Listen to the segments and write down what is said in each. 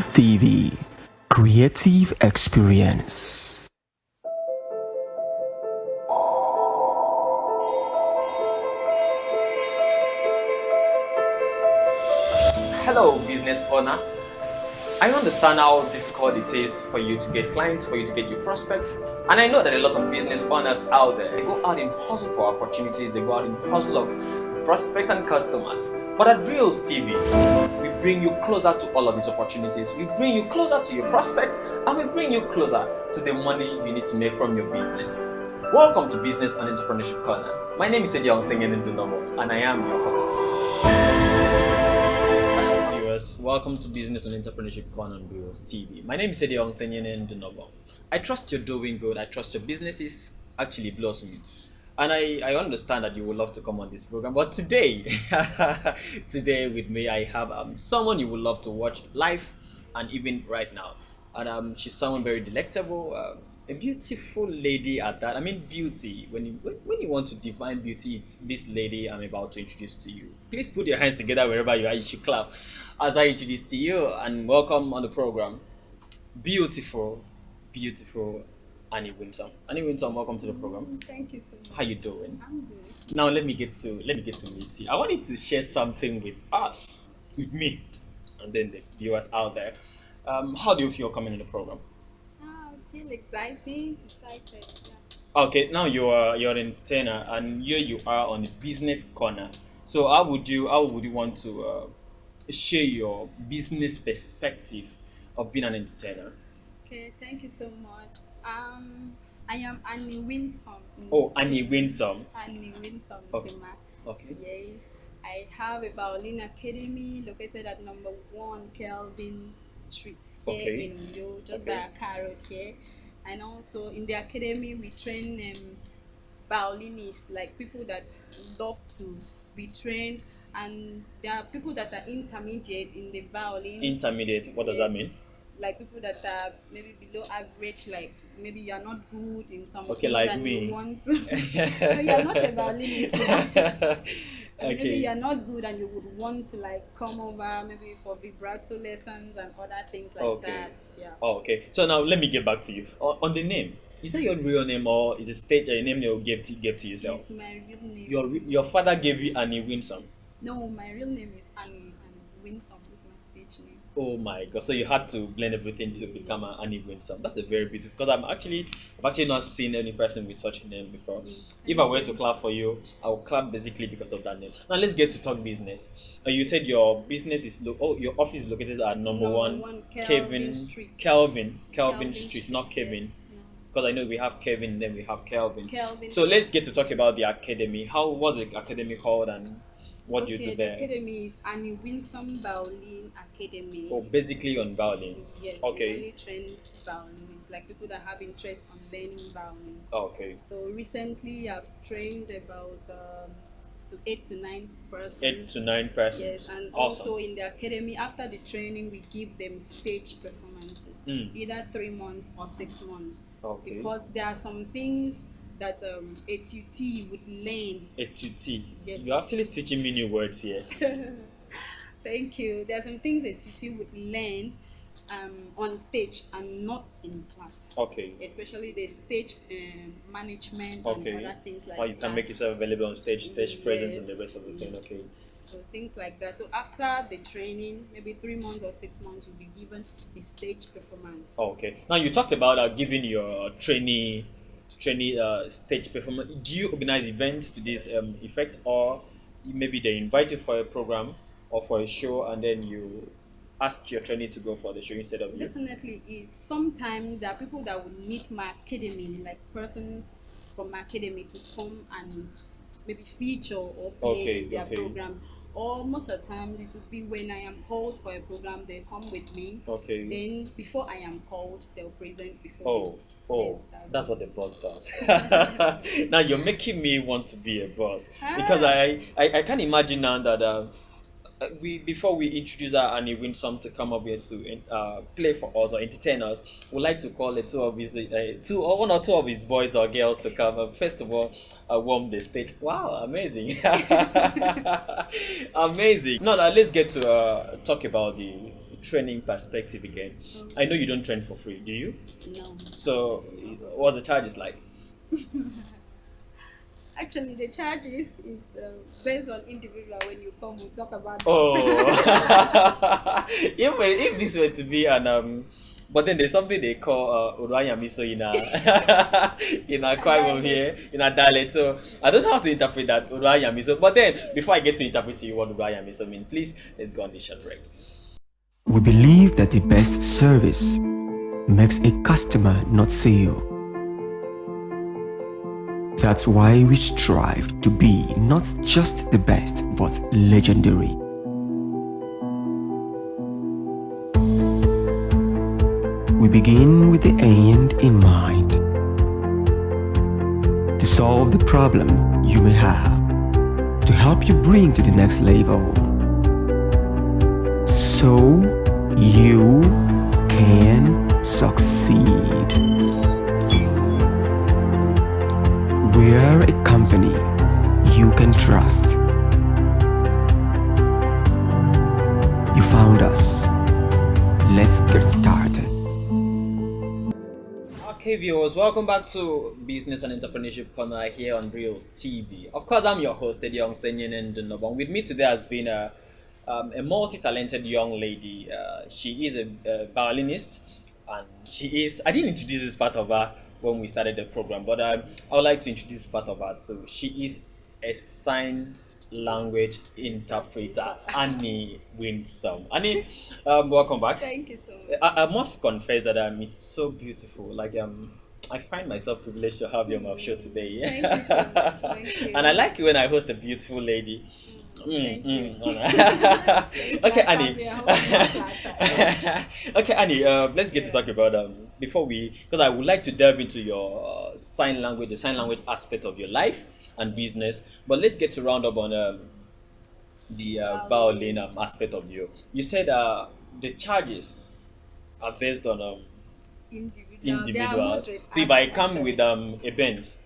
Bills TV, creative experience. Hello, business owner. I understand how difficult it is for you to get clients, for you to get your prospects, and I know that a lot of business owners out there, they go out and hustle for opportunities, they go out and hustle of prospects and customers. But at Bills TV, we bring you closer to all of these opportunities. We bring you closer to your prospects, and we bring you closer to the money you need to make from your business. Welcome to Business and Entrepreneurship Corner. My name is Annywinsome, and I am your host. Welcome to Business and Entrepreneurship Corner on Bills TV. My name is Annywinsome. I trust you're doing good. I trust your business is actually blossoming. And I understand that you would love to come on this program. But today, today with me, I have someone you would love to watch live and even right now. And she's someone very delectable, a beautiful lady at that. I mean, beauty. When you want to define beauty, it's this lady I'm about to introduce to you. Please put your hands together wherever you are. You should clap as I introduce to you and welcome on the program. Beautiful, beautiful Annywinsome. Annywinsome, welcome to the program. Thank you so much. How you doing? I'm good. Now let me get to meet you. I wanted to share something with us, with me, and then the viewers out there. How do you feel coming in the program? I feel excited. Yeah. Okay, now you're an entertainer, and here you are on the business corner. So how would you want to share your business perspective of being an entertainer? Okay, thank you so much. I am Annywinsome. Oh, Annywinsome. Annywinsome. Okay. Okay. Yes. I have a violin academy located at number 1 Kelvin Street here in Uyo, just by karaoke. And also in the academy we train violinists, like people that love to be trained, and there are people that are intermediate in the violin. Intermediate, what does that mean? Like people that are maybe below average, like maybe you are not good in some things like and me. You want to no, you are not a violinist. Maybe you are not good and you would want to like come over maybe for vibrato lessons and other things like that. Yeah. Oh, okay. So now let me get back to you. On the name, is that your real name or is it stage a name you gave to yourself? It's my real name. Your father gave you Annywinsome? No, my real name is Annywinsome. It's my stage name. Oh my god! So you had to blend everything to become an Annywinsome. That's a very beautiful. Because I've actually not seen any person with such a name before. If I were to clap for you, I would clap basically because of that name. Now let's get to talk business. You said your business is your office is located at number one Kelvin Street. Kelvin Street, not Kevin. Because I know we have Kevin, then we have Kelvin. So let's get to talk about the academy. How was the academy called and what do you do there? The academy is Annywinsome Violin Academy. Oh, basically on violin. Yes. Okay. We only train violinists, like people that have interest on learning violin. Okay. So recently, I've trained about 8 to 9 persons. 8 to 9 persons. Yes, and awesome. Also in the academy, after the training, we give them stage performances, either 3 months or 6 months. Okay. Because there are some things that a tutee would learn. A tutee? Yes. You're actually teaching me new words here. Thank you. There are some things a tutee would learn on stage and not in class. Okay. Especially the stage management and other things like that. Or you can make yourself available on stage presence and the rest of the thing. Okay. So things like that. So after the training, maybe 3 months or 6 months, will be given a stage performance. Okay. Now you talked about giving your trainee stage performance. Do you organize events to this effect, or maybe they invite you for a program or for a show and then you ask your trainee to go for the show instead of you? Definitely. Sometimes there are people that would need my academy, like persons from my academy, to come and maybe feature or play their program. Or most of the time it would be when I am called for a program, they come with me. Okay. Then before I am called, they'll present before me. Yes, that's what the boss does. Now you're making me want to be a boss because I can imagine now that before we introduce our Annywinsome to come up here to play for us or entertain us, we'd like to call one or two of his boys or girls to come up. First of all, warm the stage. Wow, amazing. Amazing. Now let's get to talk about the training perspective again, I know you don't train for free, do you? No. So, what's the charges like? Actually, the charges is based on individual. When you come, we talk about. Oh, if this were to be an but then there's something they call Uranya Miso in a in a Kwaibo here in a dialect. So I don't know how to interpret that Uranya Miso. But then before I get to interpret to you what Uranya Miso means, please let's go on this short break. We believe that the best service makes a customer not sale. That's why we strive to be not just the best, but legendary. We begin with the end in mind. To solve the problem you may have, to help you bring to the next level, so you can succeed. We're a company you can trust. You found us. Let's get started. Okay, viewers, welcome back to Business and Entrepreneurship Corner here on Brios TV. Of course, I'm your host, Annywinsome and with me today has been a multi-talented young lady. She is a violinist, and she is. I didn't introduce this part of her when we started the program, but I would like to introduce this part of her. So she is a sign language interpreter, Annywinsome. Annie, welcome back. Thank you so much. I must confess that it's so beautiful. Like I find myself privileged to have you on my show today. Thank you so much. Thank you. And I like it when I host a beautiful lady. Thank you. Okay, Annie. Okay, Annie. Let's get to talk about before because I would like to delve into your sign language, the sign language aspect of your life and business. But let's get to round up on the violin aspect of you. You said the charges are based on individuals. So if I come with a Benz,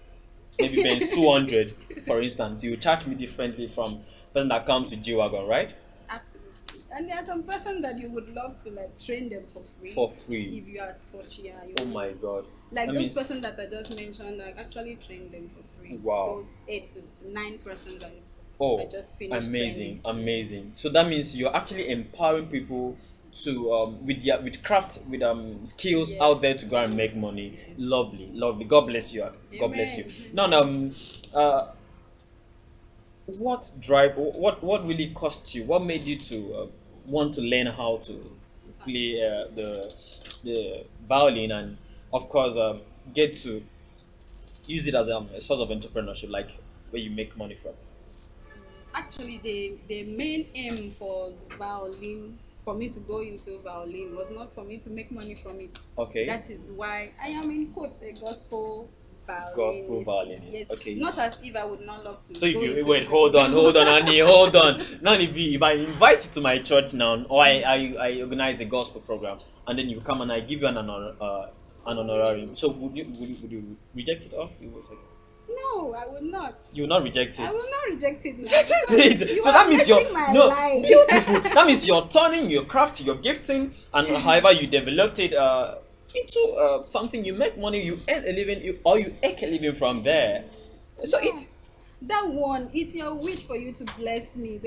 maybe Benz 200, for instance, you charge me differently from person that comes with G-Wagon, right? Absolutely. And there are some person that you would love to like train them for free. For free. If you are touchier. Oh my God. Like that those means... person that I just mentioned, I actually trained them for free. Wow. Those 8 to 9% that I just finished amazing, training. amazing. So that means you're actually empowering people to with craft, with skills out there to go and make money. Yes. Lovely, lovely. God bless you. God bless you. Now, what really cost you? What made you to want to learn how to play the violin, and of course get to use it as a source of entrepreneurship, like where you make money from? Actually, the main aim for violin, for me to go into violin, was not for me to make money from it. Okay. That is why I am in quotes a gospel violinist. Gospel violinist. Yes. Okay. Not as if I would not love to. So if you wait, hold on, Annie, hold on. Now, if I invite you to my church now, or I organize a gospel program, and then you come and I give you an honorarium, so would you reject it, or you would say? No, I would not. You will not reject it. I will not reject it. That is it. So that means beautiful. That means you're turning your craft, your gifting, and however you developed it into something you make money, you earn a living, or you make a living from there. So that one, it's your wish for you to bless me,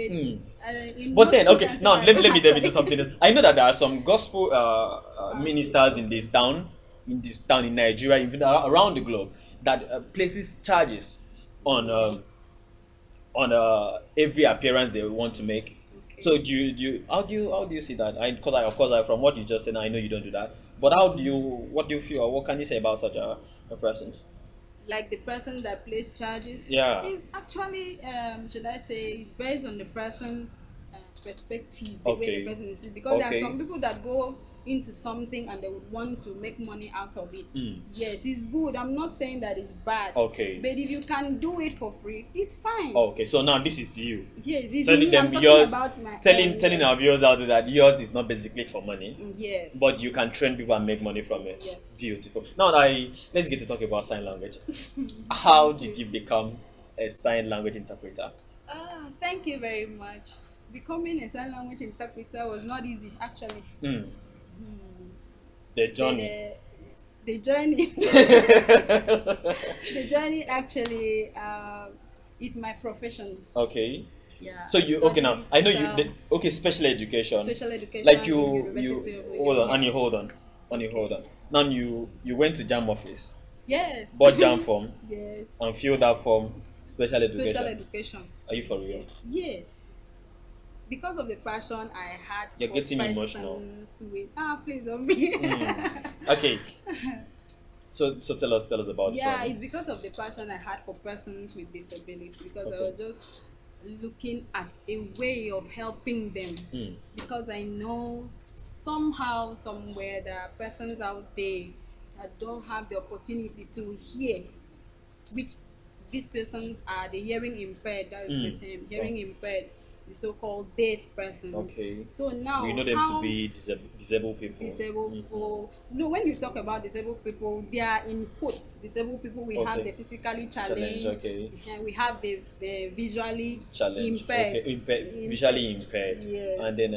but then, okay, now let me delve into something else. I know that there are some gospel ministers in this town in Nigeria, even around the globe, that places charges on every appearance they want to make. Okay. So how do you see that? Because from what you just said, I know you don't do that. But what do you feel, or what can you say about such a persons? Like the person that plays charges? Yeah. Is actually, should I say, it's based on the person's perspective, the okay. way the person is. Because there are some people that go into something and they would want to make money out of it. Yes, it's good. I'm not saying that it's bad. Okay. But if you can do it for free, it's fine. Okay, so now this is you. Yes, it's telling me. them I'm yours, about my telling our viewers out there that yours is not basically for money. Yes. But you can train people and make money from it. Yes. Beautiful. Now let's get to talk about sign language. How did you become a sign language interpreter? Thank you very much. becoming a sign language interpreter was not easy, actually. The journey. The journey. The journey actually is my profession. Okay. Yeah. So you okay now? I know you. Okay, special education. Special education. Like in you University of hold on, Ibadan. and you hold on, Now you went to JAM office, Yes. bought JAM form, Yes. and filled that form. Special education. Special education. Are you for real? Yes. Because of the passion I had You're for getting persons emotional. with please don't be. Okay. So tell us about Yeah, it. it's because of the passion I had for persons with disability, because I Okay. was just looking at a way of helping them, because I know somehow, somewhere, there are persons out there that don't have the opportunity to hear, which these persons are the hearing impaired. That is the term, hearing impaired, the so-called deaf persons. Okay. So now We know them how to be disabled people. disabled people. No, when you talk about disabled people, they are in quotes. Disabled people, we have the physically challenged, okay. and we have the visually Challenge. impaired. Okay. Visually impaired. Yes. And then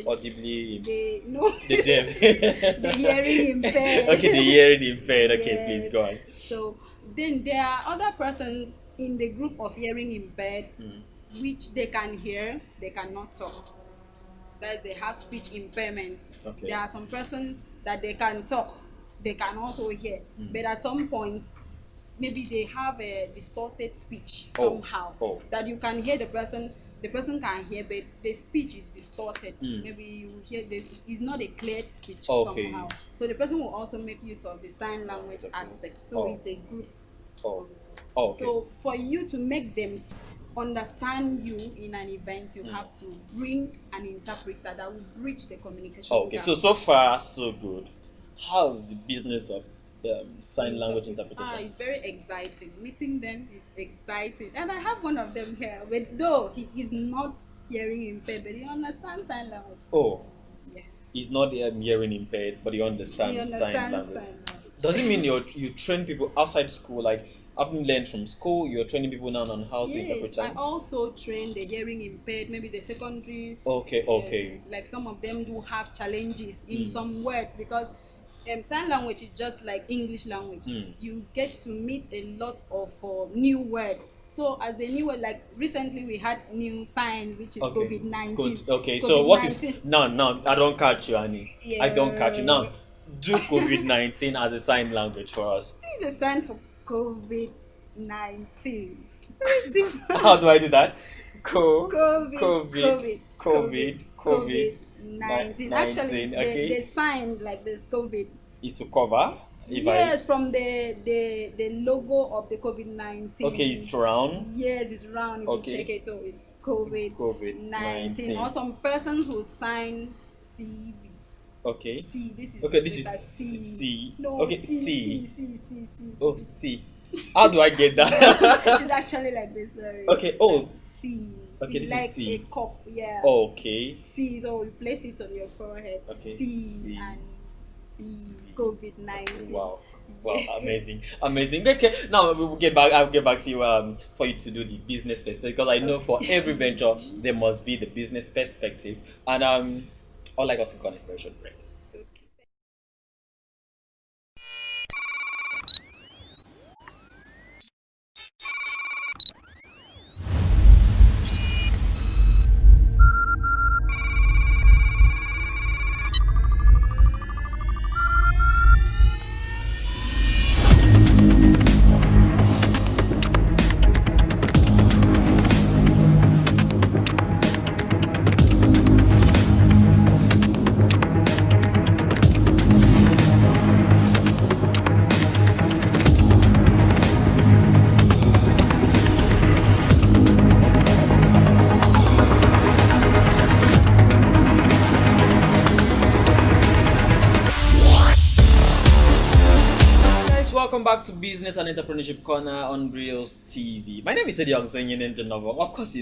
audibly the deaf. The hearing impaired. Okay, the hearing impaired. Okay, Yes. please go on. So then there are other persons in the group of hearing impaired, which they can hear, they cannot talk. That they have speech impairment. Okay. There are some persons that they can talk, they can also hear, but at some point, maybe they have a distorted speech somehow. That you can hear the person can hear, but the speech is distorted. Maybe you hear it's not a clear speech somehow. So the person will also make use of the sign language aspect. So it's a group. So for you to make them understand you in an event, you have to bring an interpreter that will bridge the communication. Okay, so far so good. How's the business of sign language interpretation? It's very exciting. Meeting them is exciting, and I have one of them here. But though he is not hearing impaired, but he understands sign language. Oh, yes. He's not hearing impaired, but he understands sign language. Does it mean you train people outside school, like? Having learned from school, you're training people now on how to interpret signs? I also train the hearing impaired, maybe the secondaries. Okay. Like some of them do have challenges in some words, because sign language is just like English language. You get to meet a lot of new words. So as the new word, like recently we had new sign, which is COVID-19. Good. Okay, COVID-19. So what is no? I don't catch you, Annie. Yeah. I don't catch you now. Do COVID-19 as a sign language for us. This is a sign for COVID-19. How do I do that? COVID-19. Actually, the sign like this COVID is to cover. From the logo of the COVID-19. Okay, it's round. Yes, it's round. If you check it, so it's COVID-19. Or some persons who sign CV. Okay. C. This is C. No, okay, C. Oh, C. How do I get that? It's actually like this. Sorry. Okay. Oh. C. Okay, this like is C. A cup. Yeah. Okay. C. So you place it on your forehead. Okay. C and B. COVID-19. Wow. Amazing. Okay, now we'll get back. I'll get back to you for you to do the business perspective, because I know for every venture there must be the business perspective, and I'd like us to go on a commercial break. to Business and Entrepreneurship Corner on Reels TV. My name is Annywinsome. Of course, I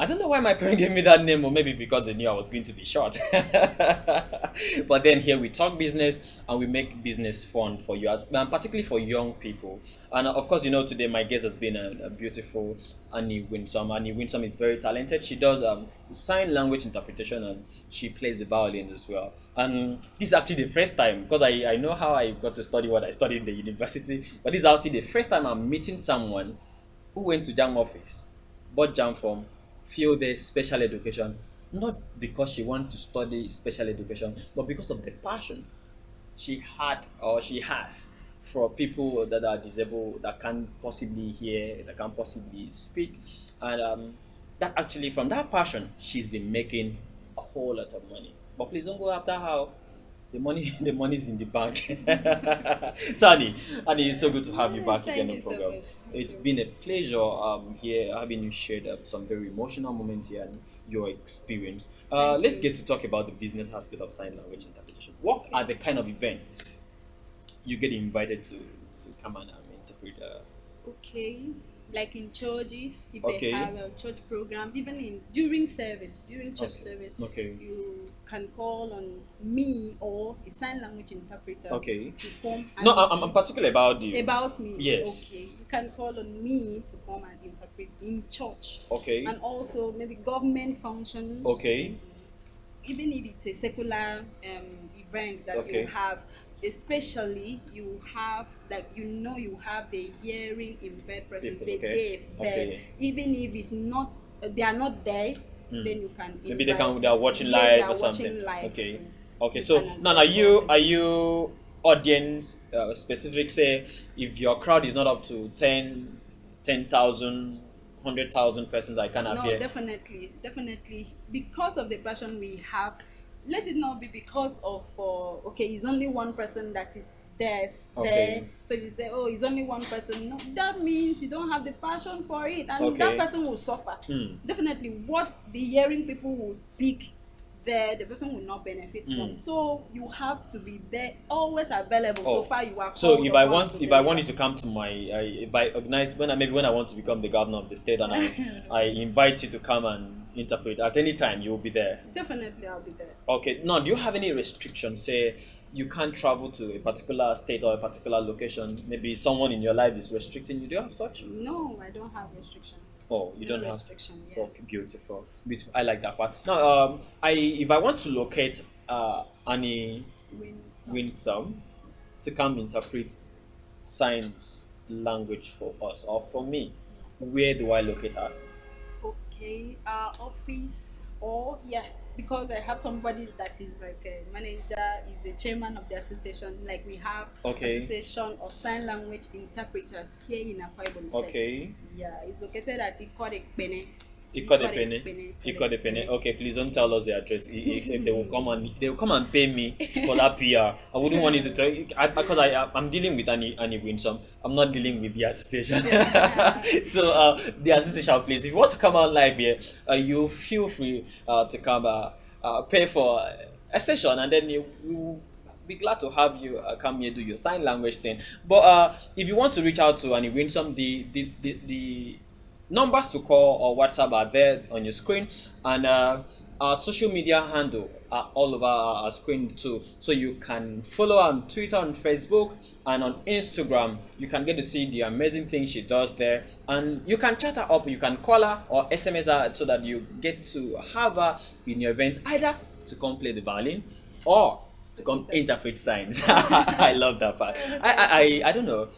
don't know why my parents gave me that name, or maybe because they knew I was going to be short. But then here we talk business and we make business fun for you, particularly for young people. And of course, today my guest has been a beautiful Annywinsome. Annywinsome is very talented. She does sign language interpretation and she plays the violin as well. And this is actually the first time, because I know how I got to study what I studied in the university, but this is actually the first time I'm meeting someone who went to JAM office, bought JAM form, filled the special education, not because she wanted to study special education, but because of the passion she had or she has for people that are disabled, that can't possibly hear, that can't possibly speak. And that actually, from that passion, she's been making a whole lot of money. But please don't go after how the money the money is in the bank. So Annie, it's so good to have you back again on the program. So much. It's been a pleasure here having you shared some very emotional moments here and your experience. Let's get to talk about the business aspect of sign language interpretation. What are the kind of events you get invited to come and interpret? Okay, like in churches, if Okay. they have church programs, even during church service, Okay. you can call on me or a sign language interpreter Okay. to come. And No, I'm particular about you. about me. Yes. Okay, you can call on me to come and interpret in church, Okay. and also maybe government functions. Okay. Even if it's a secular event that Okay. you have, especially you have you have the hearing impaired person, People, the okay. deaf there. Okay. Even if it's not they are not there, then you can Maybe they invite- are watching Yes, live they are or something. watching live, Okay. so Okay. you So can as now well call them. are you audience specific? Say if your crowd is not up to 10,000, 100,000 persons, I can No, appear. definitely because of the passion we have. Let it not be because of okay, it's only one person that is deaf Okay. there, so you say, oh, it's only one person. No, that means you don't have the passion for it, and Okay. that person will suffer. Definitely what the hearing people will speak there, the person will not benefit from. So you have to be there, always available. Oh. So far you are So called if I upon want to you deliver. to come to my if I organize when I want to become the governor of the state and I invite you to come and interpret at any time, you will be there. Definitely I'll be there. Okay. Now, do you have any restrictions? Say you can't travel to a particular state or a particular location. Maybe someone in your life is restricting you. Do you have such? No, I don't have restrictions. Oh, you No don't have. restriction, yeah. Okay, beautiful. Beautiful. I like that part. Now, if I want to locate Annie Winsome. Winsome to come interpret signs language for us or for me, where do I locate her? Okay, office, or because I have somebody that is like a manager, is the chairman of the association. Like we have Okay. Association of Sign Language Interpreters here in Akwa Ibom. Okay. Yeah, it's located at Ikodepene. Ikodepene. Okay, please don't tell us the address. If they will come and pay me for that PR. I wouldn't want you to tell because I'm dealing with Annie Winsome. I'm not dealing with the association. So the association, please, if you want to come out live here, you feel free to come pay for a session, and then we will be glad to have you come here do your sign language thing. But if you want to reach out to Annie Winsome, the numbers to call or WhatsApp are there on your screen, and our social media handle are all over our screen too. So you can follow her on Twitter, on Facebook, and on Instagram. You can get to see the amazing things she does there, and you can chat her up. You can call her or SMS her so that you get to have her in your event, either to come play the violin or to come interpret signs. I love that part. I don't know,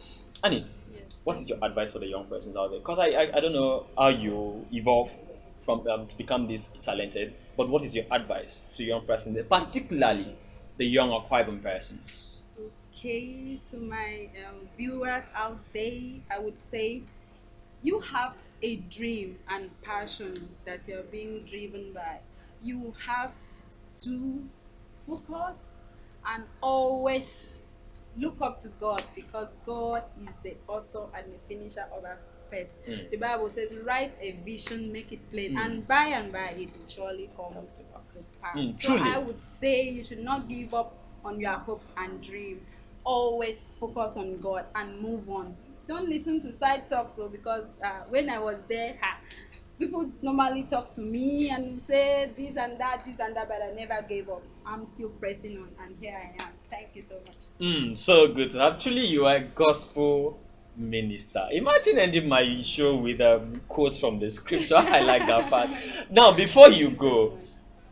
Annie. Yes. What is your advice for the young persons out there? Because I don't know how you evolve from to become this talented, but what is your advice to young persons, particularly the young Akwa Ibom persons? Okay, to my viewers out there, I would say you have a dream and passion that you're being driven by. You have to focus and always look up to God, because God is the author and the finisher of our faith. The Bible says, write a vision, make it plain, and by it will surely come to pass. So Truly. I would say you should not give up on your hopes and dreams. always focus on God and move on. Don't listen to side talks, so because when I was there, people normally talk to me and say this and that, but I never gave up. I'm still pressing on, and here I am. Thank you so much. So good. Actually, you are a gospel minister. Imagine ending my show with quotes from the scripture. I like that part. Now, before you go,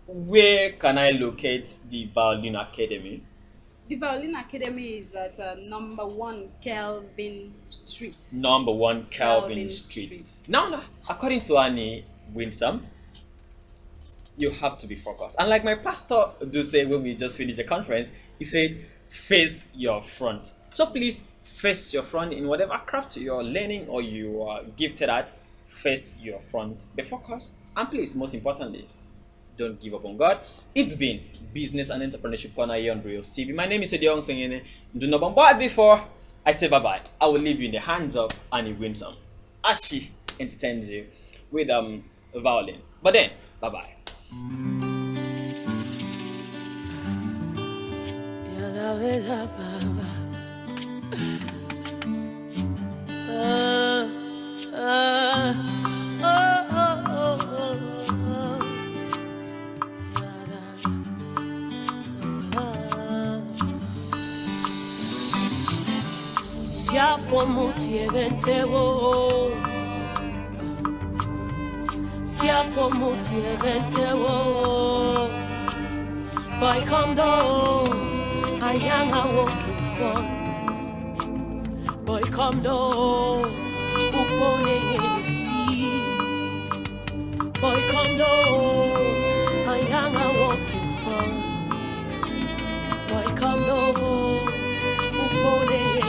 where can I locate the Violin Academy? The Violin Academy is at number 1 Kelvin Street. Number 1 Kelvin Street. Now, according to Annywinsome, you have to be focused. And like my pastor do say when we just finish the conference, he said, face your front. So please face your front in whatever craft you're learning or you are gifted at. Face your front. Be focused. And please, most importantly, don't give up on God. It's been Business and Entrepreneurship Corner here on Brios TV. My name is Annywinsome. Do not bombard before I say bye-bye. I will leave you in the hands of Annywinsome as she entertains you with a violin. But then, bye-bye. Siafo mutierentewo, siafo mutierentewo. Boy come down, I am a walking fun. Boy come down, upone yefi. Boy come down, I am a walking fun. Boy come down, upone yefi.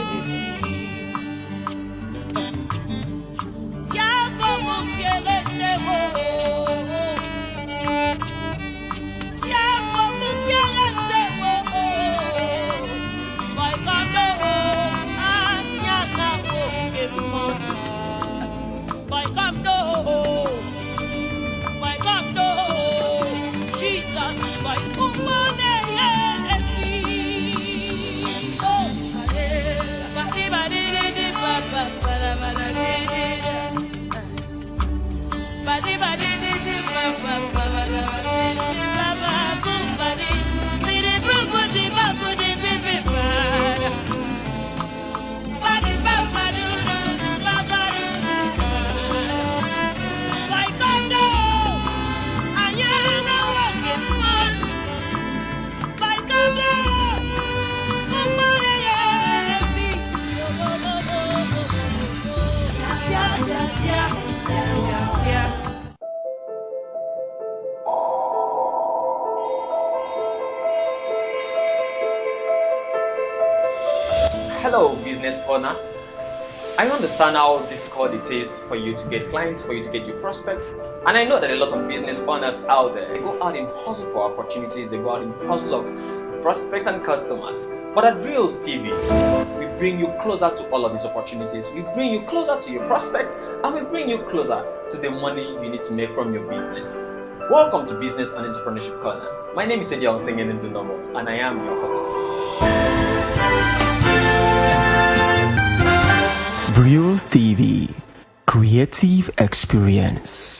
Hello, business owner. I understand how difficult it is for you to get clients, for you to get your prospects. And I know that a lot of business owners out there, they go out and hustle for opportunities, they go out and hustle of prospects and customers. But at Brios TV, we bring you closer to all of these opportunities. We bring you closer to your prospects, and we bring you closer to the money you need to make from your business. Welcome to Business and Entrepreneurship Corner. My name is Annywinsome, and I am your host. Brios TV, creative experience.